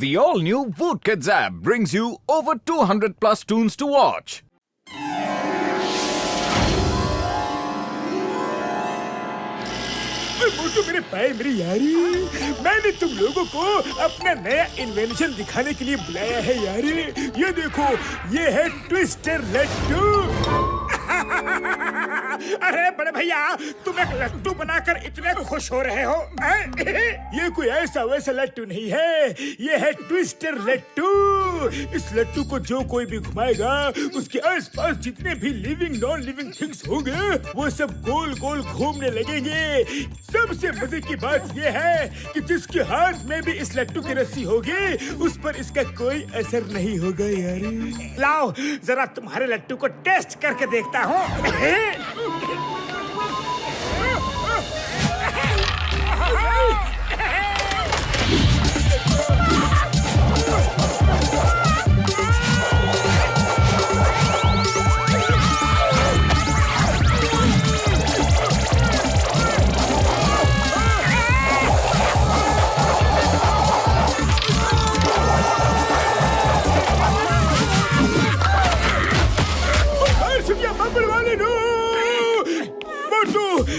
The all-new Voot Kids app brings you over 200 plus tunes to watch. मोटू मेरे पाए मेरी यारी, मैंने तुम लोगों को अपना नया इन्वेंशन दिखाने के लिए बुलाया है यारी। ये देखो, ये है ट्विस्टर लड्डू। अरे बड़े भैया, तुम एक लड्डू बनाकर इतने खुश हो रहे हो? ये कोई ऐसा वैसा लड्डू नहीं है, ये है ट्विस्टर लड्डू। इस लड्डू को जो कोई भी घुमाएगा, उसके आसपास जितने भी लिविंग नॉन लिविंग थिंग्स होंगे, वो सब गोल गोल घूमने लगेंगे। सबसे मजे की बात ये है कि जिसके हाथ में भी इस लड्डू की रस्सी होगी, उस पर इसका कोई असर नहीं होगा यारी। लाओ जरा तुम्हारे लड्डू को टेस्ट करके देखता हूँ।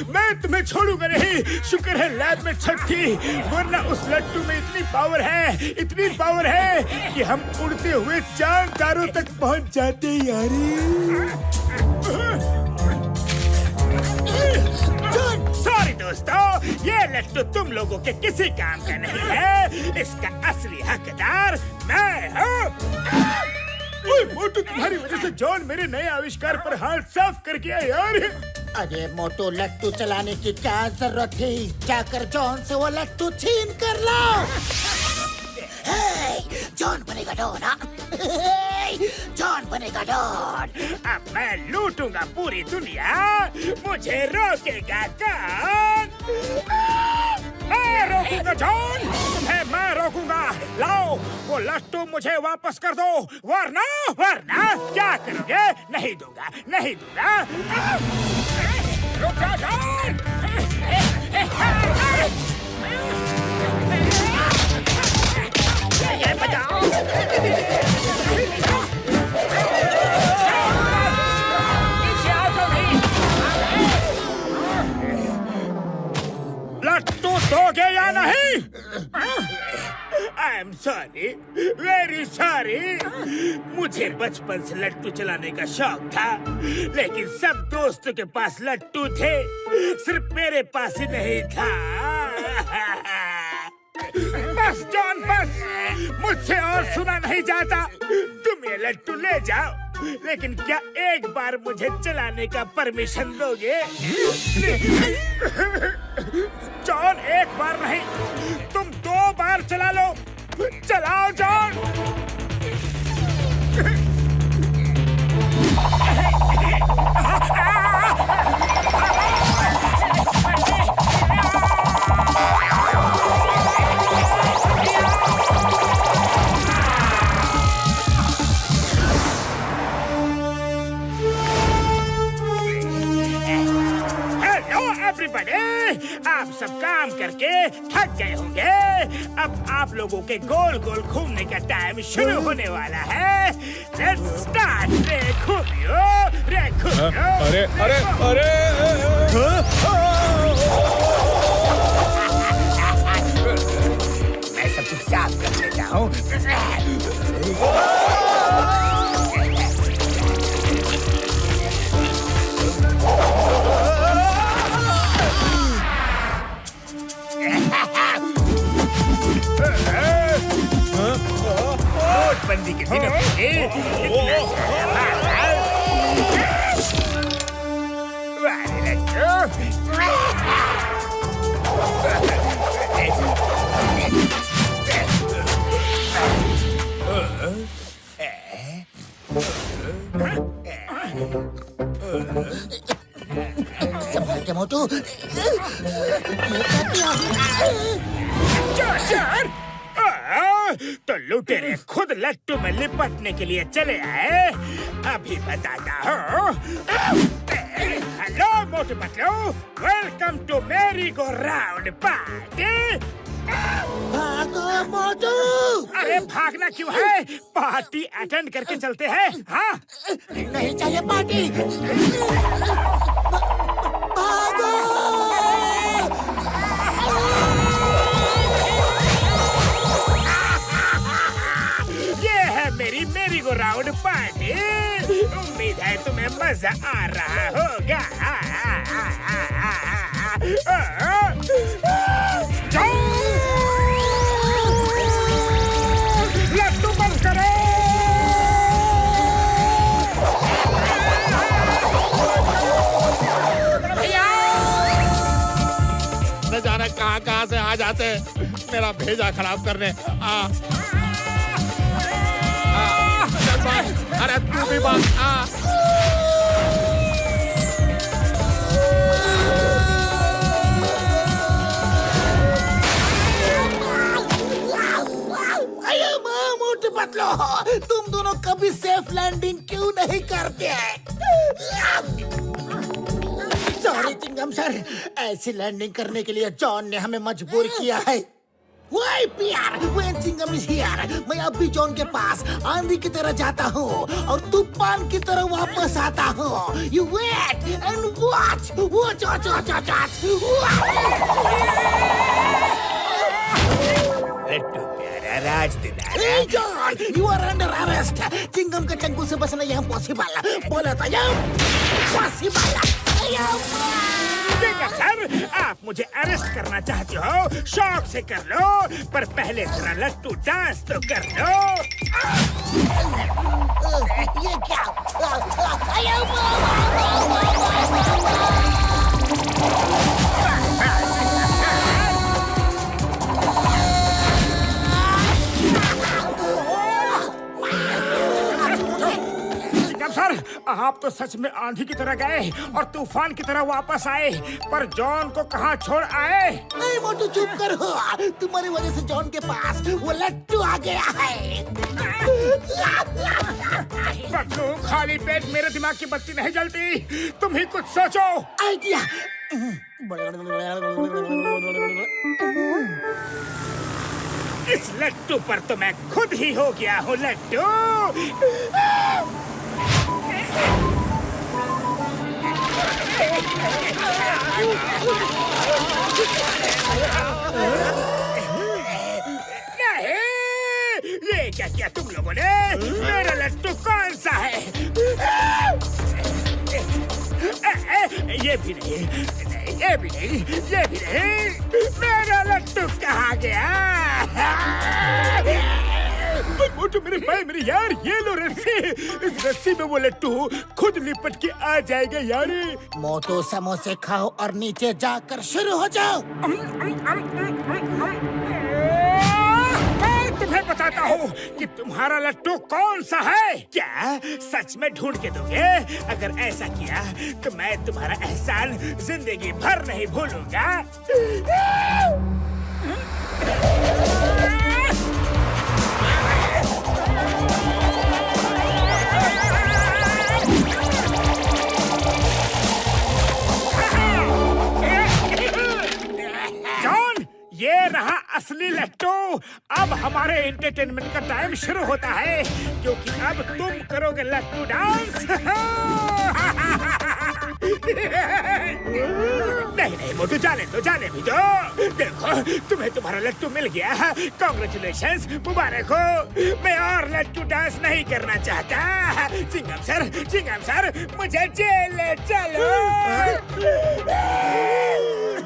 मैं तुम्हें छोड़ूंगा नहीं। शुक्र है लैब में छत थी, वरना उस लट्टू में इतनी पावर है कि हम उड़ते हुए चांद तारों तक पहुंच जाते यारी। सॉरी दोस्तों, ये लट्टू तुम लोगों के किसी काम का नहीं है। इसका असली हकदार मैं हूँ। मोटू, तुम्हारी वजह से जॉन मेरे नए आविष्कार पर हाथ साफ कर गया यार। अरे मोटू, लट्टू चलाने की क्या जरूरत थी? जाकर जॉन से वो लट्टू छीन कर लाओ। जॉन बनेगा डॉन, जॉन बनेगा डॉन। अब मैं लूटूंगा पूरी दुनिया, मुझे रोकेगा कौन? मैं रोकूंगा जॉन, तुम्हें मैं रोकूंगा। लाओ वो लट्टू मुझे वापस कर दो, वरना क्या करोगे? नहीं दूंगा। रुक जा जॉन। ये बचाओ। पीछे आओ जल्दी। लट्टू दोगे या नहीं? I am sorry, very sorry. मुझे बचपन से लट्टू चलाने का शौक था, लेकिन सब दोस्तों के पास लट्टू थे, सिर्फ मेरे पास ही नहीं था। बस जॉन बस, मुझसे और सुना नहीं जाता। तुम ये लट्टू ले जाओ, लेकिन क्या एक बार मुझे चलाने का परमिशन दोगे? जॉन, एक बार नहीं, तुम 2 बार चला लो। चलाओ जॉन। आप सब काम करके थक गए होंगे। अब आप लोगों के गोल गोल घूमने का टाइम शुरू होने वाला है। Let's start. रे घूमियो। अरे मैं सब कुछ साफ कर लेता हूँ। नोटबंदी के दिनों में इतना सारा संभल के मोटू। तो लुटेरे खुद लट्टू में लिपटने के लिए चले आए। अभी बताता हूँ। Hello Motu Patlu, welcome to merry go round party. भागो मोटू। अरे भागना क्यों है? पार्टी अटेंड करके चलते हैं। हाँ नहीं चाहिए पार्टी। भागो। ये है मेरी मेरी गो राउंड पार्टी। उम्मीद है तुम्हें मजा आ रहा होगा। जाओ, लड्डू बंद करो। न जाने कहाँ से आ जाते मेरा भेजा खराब करने। चल भाई, अरे तू भी बात अरे माँ मोटू पतलो, तुम दोनों कभी सेफ लैंडिंग क्यों नहीं करते? सॉरी चिंगम सर, ऐसी लैंडिंग करने के लिए जॉन ने हमें मजबूर किया है। Why PR? When Singham is here, मैं अब भी जॉन के पास आंधी की तरह जाता हूँ और तूफान की तरह वापस आता हूँ। You wait and watch. Watch, watch, watch, watch, Laddu प्यारा राज दुलारा। Hey John, you are under arrest. Chingam के चंगू से बचना यहाँ पॉसिबल। बोला था यहाँ पॉसिबल। सर, आप मुझे अरेस्ट करना चाहते हो? शौक से कर लो, पर पहले जरा लट्टू डांस तो कर लो। ये क्या? सर, आप तो सच में आंधी की तरह गए और तूफान की तरह वापस आए, पर जॉन को कहाँ छोड़ आए? नहीं मोटू चुप करो, तुम्हारी वजह से जॉन के पास वो लट्टू आ गया है। पतलू, खाली पेट मेरे दिमाग की बत्ती नहीं जलती। तुम ही कुछ सोचो। आइडिया। इस लट्टू पर तो मैं खुद ही हो गया हूँ लट्टू। नहीं, ये क्या किया तुम लोगों ने? मेरा लट्टू कौन सा है? ये भी नहीं, ये भी नहीं, ये भी नहीं। मेरा लट्टू कहाँ गया? मोटू मेरे भाई, मेरे यार, ये लो रस्सी। इस रस्सी में वो लट्टू खुद लिपट के आ जाएगा यार। मोटू समोसे खाओ और नीचे जाकर शुरू हो जाओ। मैं तुम्हें बताता हूँ कि तुम्हारा लट्टू कौन सा है। क्या सच में ढूंढ के दोगे? अगर ऐसा किया तो मैं तुम्हारा एहसान जिंदगी भर नहीं भूलूंगा। जॉन, ये रहा असली लट्टू। अब हमारे एंटरटेनमेंट का टाइम शुरू होता है, क्योंकि अब तुम करोगे लट्टू डांस। नहीं नहीं मोटू, जाने दो, जाने भी दो। देखो, तुम्हें तुम्हारा लट्टू मिल गया। कांग्रेचुलेशंस, मुबारक हो। मैं और लट्टू डांस नहीं करना चाहता। चिंगम सर, मुझे जेल ले चलो।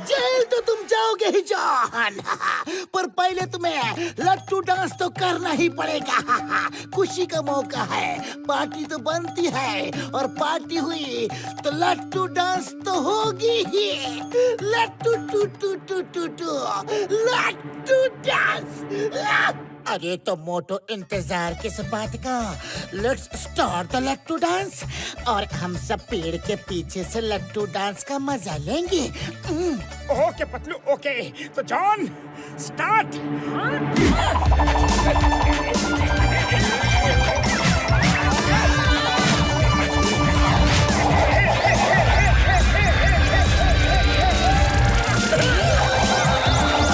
जेल तो तुम जाओगे ही जॉन, पर पहले तुम्हें लट्टू डांस तो करना ही पड़ेगा। खुशी का मौका है, पार्टी तो बनती है, और पार्टी हुई तो लट्टू डांस तो होगी ही। लट्टू to to to to to लट्टू डांस। अरे तो मोटो, इंतजार किस बात का? लेट्स स्टार्ट द लट्टू डांस, और हम सब पेड़ के पीछे से लट्टू डांस का मजा लेंगे। Okay Patlu, okay. तो John, start.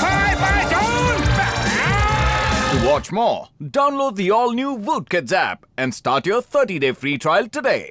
Bye bye John. more, download the all-new Woot Kids app and start your 30-day free trial today.